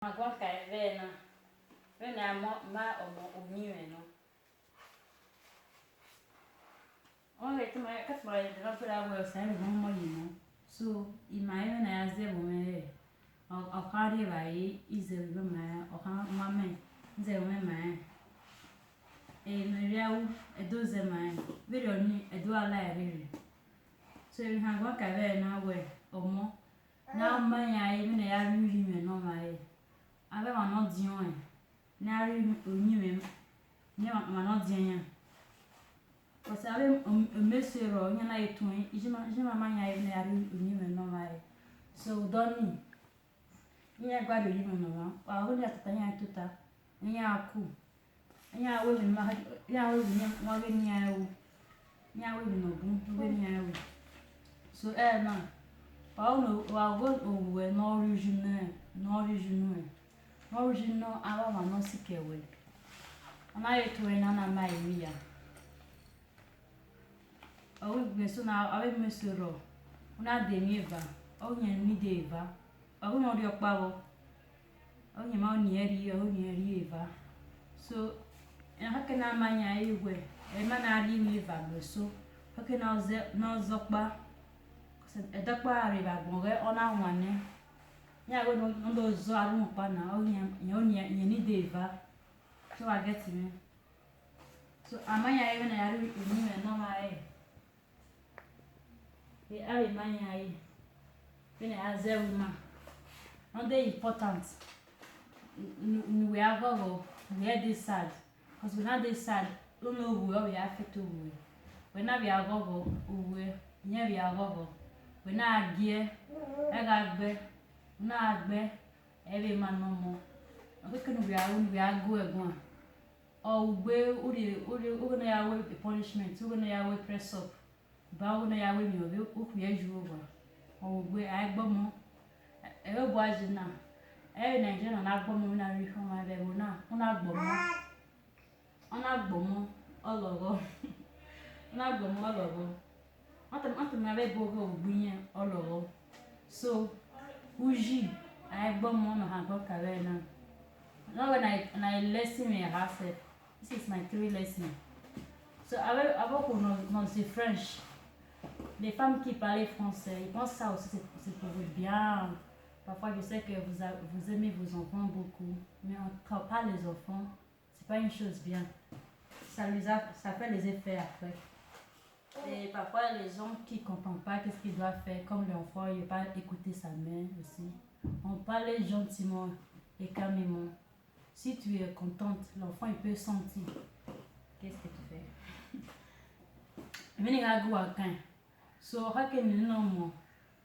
Agora cai, vendo? Vendo a o ninho, não? Olha, tu vai que vai dar para o céu, vamos morrer, não? So, e mais na as de bom o cara vai e ze bom o cara mame ze bom e no real e do ze mãe video ni e do ala ere so e ha gwa ka ve na we omo na mãe aí me na ya ri me no mai ave ma no dion e na ri oni me ni ma no dion ya parce ave mesero nya na etun ijima mãe aí na ya ri oni me no mai so doni nya gwa de ni no ma wa ho ni atata nya tuta nya aku nya we ni ma ya we ni ma we ni ya o nya we ni no bu we ni ya o so na wa no wa go o we no original aba ma no sikewe ana yetu na na mai wi ya o we so na ave mesoro una de mi eva o nya ni de eva o no ri opa wo o nya ma ni eri eva so hake na manya igwe ma na ri mi eva so hake na oze na ozokpa edakpa ari ba gbonge ona wane nya go no zo aru pa na o nya ni de eva so I get me so amanya even na ri ni me no ma e ari manya ai bene azema no dey important we are go we are this sad because we not this sad don't know who we are fit to we na we are go we nya we are go we na agie e ga gbe na agbe e be ma no mo o ke no we are go egun o gbe o na ya we punishment o na ya we press up ba o na ya we mi o ku ye ju over o gbe ai gbo mo e be bo ajina Nigeria na gbo mo na ri fun ma be mo na una gbo mo ologo una gbo mo ologo ata ma be bo go gbin ologo so uji ai gbo mo na ha go kare na now when I lesson me have this is my 3 lesson so avant qu'on non c'est French les femmes qui parlent français ils pensent ça aussi c'est pour vous bien. Parfois, je sais que vous aimez vos enfants beaucoup, mais on ne traite pas les enfants. C'est pas une chose bien. Ça fait les effets après. Et parfois, les gens qui ne comprennent pas qu'est-ce qu'ils doivent faire, comme l'enfant, il ne va pas écouter sa mère aussi. On parle gentiment et calmement. Si tu es contente, l'enfant, il peut sentir. Qu'est-ce que tu fais? So,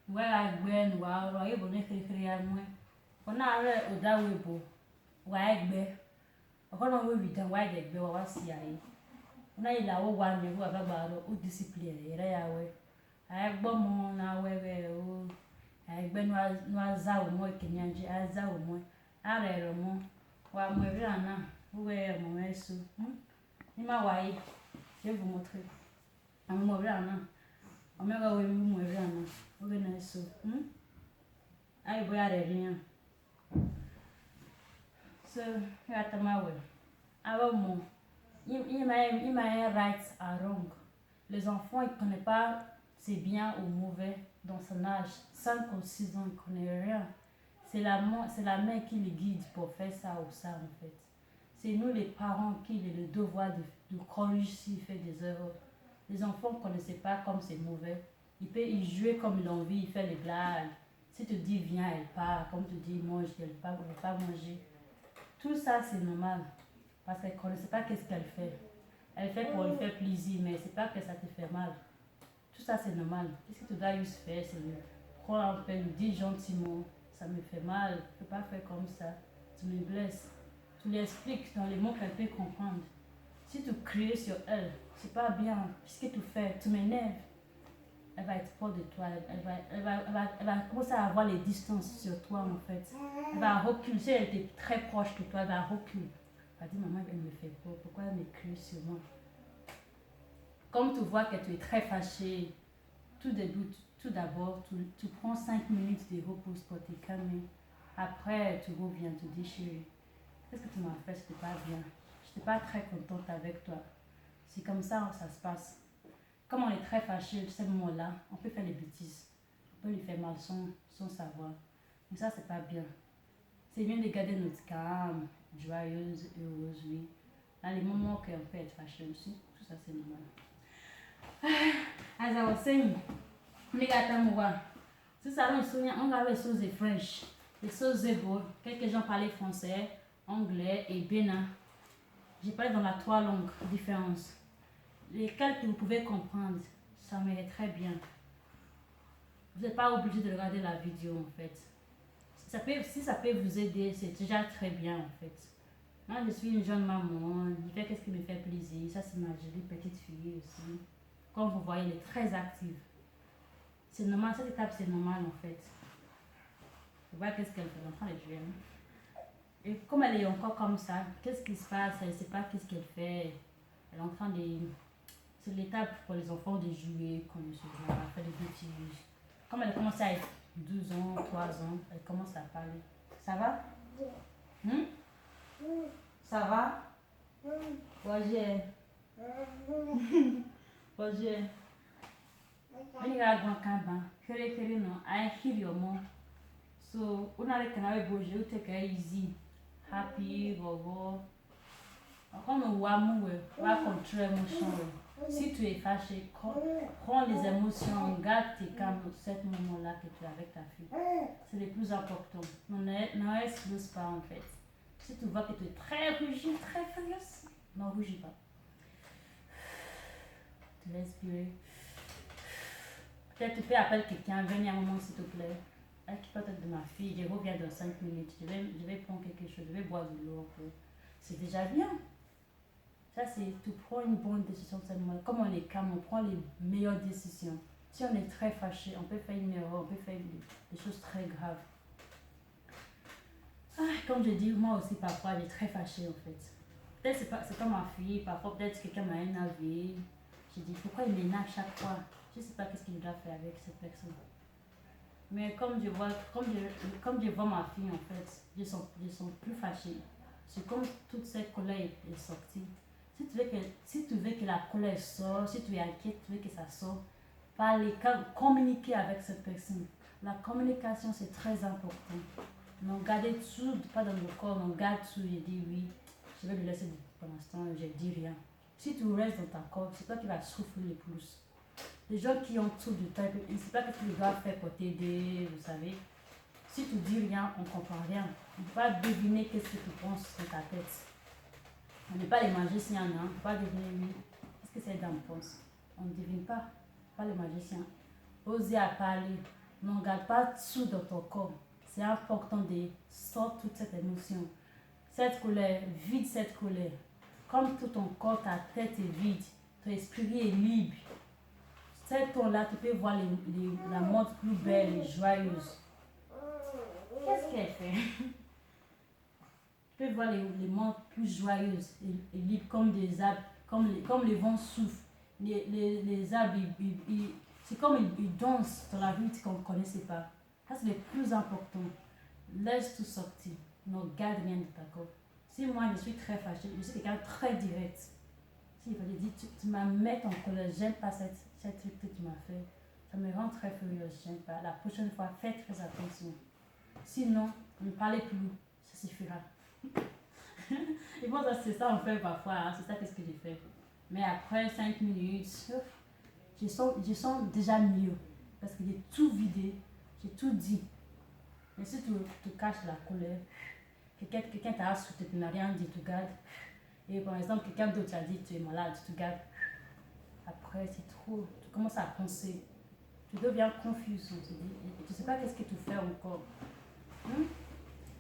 where gbe wa ro ebo ne kirikiri anwe ona re odawebo wa egbe okono we wi dan wa de gbe wa si aye ona ila wo wa ni wa baba ro o discipline ere ya we agbo mo na wewe o egbe no aza o mo kenyanji aza o mo are ro mo wa mo ri ana we mo mesu ni ma wa yi je vous montrer am mo ri ana omega we mo ri ana so I boy rien so at my way avant il m'a right or wrong les enfants ils connaissent pas c'est bien ou mauvais dans son âge 5 ou 6 ans ils connaissent rien c'est la mère qui les guide pour faire ça ou ça en fait c'est nous les parents qui ont le devoir de corriger s'il fait des erreurs les enfants ne connaissent pas comme c'est mauvais. Il peut y jouer comme il a envie, il fait les blagues. Si tu dis viens, elle part. Comme tu dis mange, elle part, elle ne veut pas manger. Tout ça, c'est normal. Parce qu'elle ne connaît pas qu'est-ce qu'elle fait. Elle fait pour lui faire plaisir, mais c'est pas que ça te fait mal. Tout ça, c'est normal. Qu'est-ce que tu dois juste faire? C'est prendre un peu, lui dire gentiment. Ça me fait mal, je ne peux pas faire comme ça. Tu me blesses. Tu lui expliques dans les mots qu'elle peut comprendre. Si tu cries sur elle, c'est pas bien. Qu'est-ce que tu fais? Tu m'énerves. Elle va être proche de toi, elle va commencer à avoir les distances sur toi en fait. Elle va reculer, si elle était très proche de toi, elle va reculer. Elle va dire maman elle me fait peur, pourquoi elle me crie sur moi? Comme tu vois que tu es très fâché, tout d'abord, tu prends 5 minutes de repos pour te calmer. Après, tu reviens, tu dis, chérie, qu'est-ce que tu m'as fait? C'était pas bien. Je n'étais pas très contente avec toi. C'est comme ça que ça se passe. Comme on est très fâché, ce moment-là, on peut faire des bêtises. On peut lui faire mal sans savoir. Mais ça, c'est pas bien. C'est bien de garder notre calme, joyeuse, heureuse, oui. Dans les moments qu'on peut être fâché aussi, tout ça, c'est normal. As I was saying, c'est ça, on avait les choses de French, les choses de beau. Quelques gens parlaient français, anglais et bénin. J'ai parlé dans la 3 langues différentes. Lesquelles que vous pouvez comprendre, ça m'irait très bien. Vous n'êtes pas obligé de regarder la vidéo en fait. Si ça peut vous aider, c'est déjà très bien en fait. Moi, je suis une jeune maman, je fais qu'est-ce qui me fait plaisir. Ça, c'est ma jolie petite fille aussi. Comme vous voyez, elle est très active. C'est normal, cette étape, c'est normal en fait. Vous voyez qu'est-ce qu'elle fait, l'enfant est jeune. Et comme elle est encore comme ça, qu'est-ce qui se passe? Elle ne sait pas qu'est-ce qu'elle fait. Elle est en train de... C'est l'étape pour les enfants de jouer, comme se voit, faire des bêtises. Comme elle commence à être 12 ans, 3 ans, elle commence à parler. Ça va? Ça va? Bonjour. Bonjour. When you are going to come no, I hear your mom. So, when I can have bonjour, take it easy. Happy, bobo. Quand on voit mourir, on va contrôler l'émotion. Si tu es fâché, prends les émotions, garde tes calmes à ce moment-là que tu es avec ta fille. C'est le plus important. N'explose pas en fait. Si tu vois que tu es très rougi, très furieuse, n'en rougis pas. Tu vas respirer. Peut-être tu peux appeler quelqu'un, venez un moment s'il te plaît. Occupe-toi de ma fille, je reviens dans 5 minutes. Je vais prendre quelque chose, je vais boire de l'eau. C'est déjà bien. Ça, c'est tu prends une bonne décision seulement. Comme on est calme, on prend les meilleures décisions. Si on est très fâché, on peut faire une erreur, on peut faire des choses très graves. Comme je dis, moi aussi parfois, j'ai très fâché en fait. Peut-être c'est pas ma fille, parfois peut-être quelqu'un m'a énervé. Je dis pourquoi il m'énerve chaque fois. Je ne sais pas qu'est-ce qu'il doit faire avec cette personne. Mais comme je vois ma fille en fait, je sens plus fâchée. C'est comme toute cette colère est sortie. Si tu veux que la colère sorte, si tu es inquiète, tu veux que ça sorte, parler, communiquer avec cette personne. La communication, c'est très important. Non, garder tout, pas dans le corps, on garde tout et dire oui, je vais le laisser pour l'instant, je ne dis rien. Si tu restes dans ton corps, c'est toi qui vas souffrir le plus. Les gens qui ont tout du temps, ils ne savent pas ce qu'ils doivent faire pour t'aider, vous savez. Si tu dis rien, on ne comprend rien. On ne peut pas deviner qu'est-ce que tu penses dans ta tête. On n'est pas les magiciens, hein? On ne peut pas deviner, oui. Qu'est-ce que ces dames pensent? On ne devine pas. Pas les magiciens. Osez à parler. Ne garde pas tout dans ton corps. C'est important de sortir toute cette émotion. Cette colère, vide cette colère. Comme tout ton corps, ta tête est vide. Ton esprit est libre. Cette ton-là, tu peux voir la montre plus belle et joyeuse. Qu'est-ce qu'elle fait? Tu peux voir les montres plus joyeuses et libres comme des arbres, comme les vents soufflent. Les arbres, c'est comme ils dansent dans la rue qu'on ne connaissait pas. Ça, c'est le plus important. Laisse tout sortir. Ne garde rien de ta corps. Si moi, je suis très fâchée, je suis quelqu'un de très direct. Si il fallait dire, tu m'as mis en colère, j'aime pas cette truc que tu m'as fait. Ça me rend très furieuse, j'aime pas. La prochaine fois, fais très attention. Sinon, ne parlez plus, ça suffira. Et bon, c'est ça on fait parfois, hein. C'est ça qu'est-ce que j'ai fait. Mais après 5 minutes, je sens déjà mieux. Parce que j'ai tout vidé, j'ai tout dit. Mais si tu caches la colère, quelqu'un t'a insulté, tu n'as rien dit, tu gardes. Et par exemple, quelqu'un d'autre t'a dit tu es malade, tu gardes. Après, c'est trop, tu commences à penser. Tu deviens confus, on te dit. Et tu ne sais pas qu'est-ce que tu fais encore.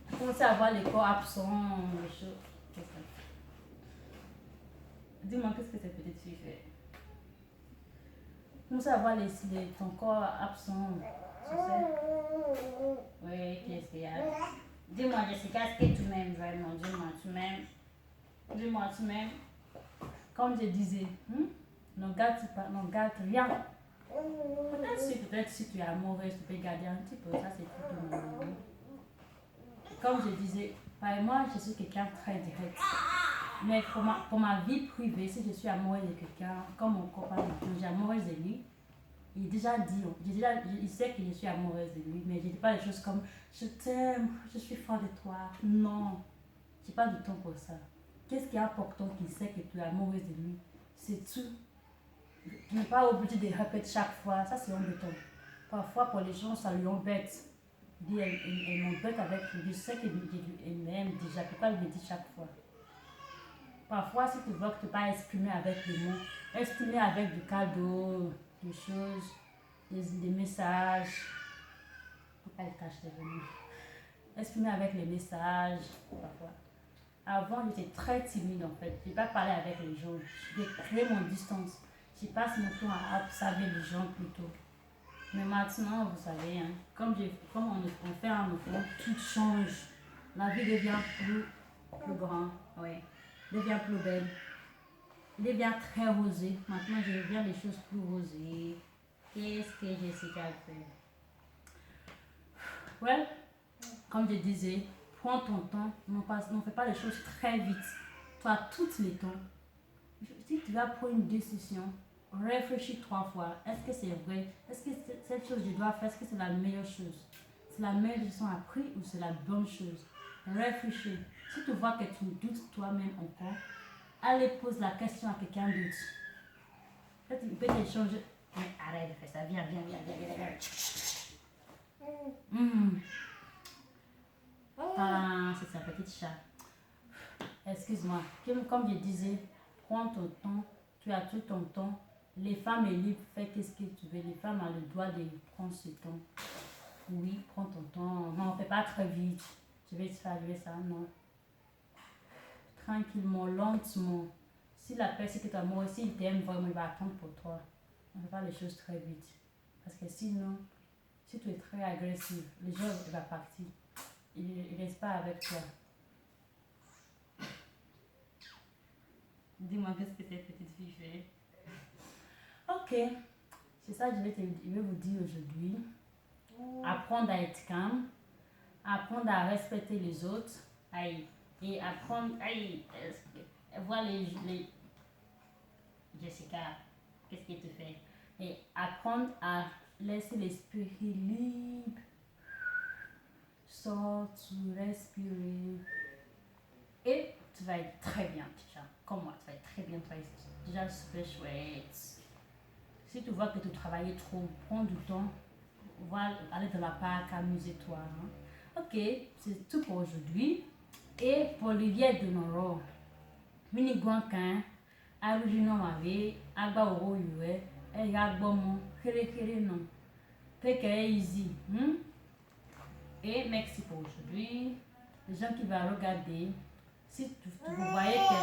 Tu commences à avoir les corps absents, les choses. Dis-moi, qu'est-ce que cette petite fille fait? Tu commences à avoir ton corps absent. Tu sais? Oui, qu'est-ce qu'il y a? Dis-moi, Jessica, est-ce que tu m'aimes vraiment? Dis-moi, tu m'aimes? Dis-moi, tu m'aimes? Comme je disais, ne garde rien. Peut-être si tu es amoureuse, tu peux garder un petit peu. Ça, c'est tout. comme je disais, moi, je suis quelqu'un de très direct. Mais pour ma vie privée, si je suis amoureuse de quelqu'un, comme mon copain, je suis amoureuse de lui, il est déjà dit, il sait que je suis amoureuse de lui, mais je ne dis pas des choses comme je t'aime, je suis fan de toi. Non, je n'ai pas du temps pour ça. Qu'est-ce qui est important qu'il sait que tu es amoureuse de lui? C'est tout. Tu n'es pas obligé de répéter chaque fois, ça c'est embêtant. Parfois pour les gens, ça lui embête. Il dit, elle m'embête avec lui, je sais qu'elle m'aime déjà, pourquoi elle me dit chaque fois? Parfois, si tu vois que tu ne peux pas exprimer avec les mots, exprimer avec des cadeaux, des choses, des messages. Pourquoi elle cache les mots? Exprimer avec les messages, parfois. Avant, j'étais très timide en fait. Je n'ai pas parlé avec les gens. J'ai créé mon distance. Je passe mon temps à observer les gens plutôt. Mais maintenant, vous savez, hein, comme on fait un enfant, tout change. La vie devient plus grande, oui. Devient plus belle. Devient très rosée. Maintenant, je reviens les choses plus rosées. Qu'est-ce que Jessica fait? Ouais, comme je disais, prends ton temps. Ne fais pas les choses très vite. Tu as tout le temps. Si tu vas prendre une décision, réfléchis 3 fois. Est-ce que c'est vrai? Est-ce que cette chose que je dois faire, est-ce que c'est la meilleure chose? C'est la meilleure décision à prendre ou c'est la bonne chose? Réfléchis. Si tu vois que tu doutes toi-même encore, allez pose la question à quelqu'un d'autre. Peut-être il peut t'échanger. Mais arrête de faire ça. Viens, viens, viens, viens, viens. Ah, c'est sa petite chat. Excuse-moi. Comme je disais, prends ton temps. Tu as tout ton temps. Les femmes sont libres, fais qu'est-ce que tu veux. Les femmes ont le droit de prendre ce temps. Oui, prends ton temps. Non, fais pas très vite. Je vais te faire ça, non. Tranquillement, lentement. Si la personne que tu as moi aussi, il t'aime vraiment, il va attendre pour toi. On ne fait pas les choses très vite. Parce que sinon, si tu es très agressif, les gens vont partir. Ils ne restent pas avec toi. Dis-moi qu'est-ce que cette petite fille fait. Ok, c'est ça que je vais vous dire aujourd'hui. Apprendre à être calme, apprendre à respecter les autres, aïe, et apprendre, aïe, voir les Jessica, qu'est-ce que tu fais? Et apprendre à laisser l'esprit libre, sortir, respirer, et tu vas être très bien, déjà. Comme moi, tu vas être très bien, tu vas être déjà super chouette. Si tu vois que tu travailles trop, prends du temps, va aller dans la parc, amuse-toi. Hein. Ok, c'est tout pour aujourd'hui. Et pour l'hiver de Noro, mini guancan, arugino mavé, agba oro yue, et yagbomo, kere non. Take it easy. Et merci pour aujourd'hui. Les gens qui vont regarder, si vous voyez que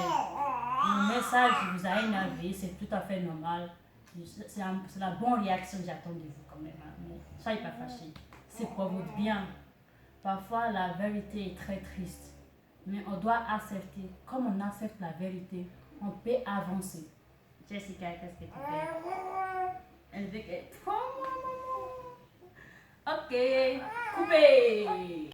le message vous a énervé, c'est tout à fait normal. C'est la bonne réaction que j'attends de vous quand même. Hein. Mais soyez pas fâchés. C'est pour votre bien. Parfois, la vérité est très triste. Mais on doit accepter. Comme on accepte la vérité, on peut avancer. Jessica, qu'est-ce que tu fais? Elle dit que... Ok, coupé.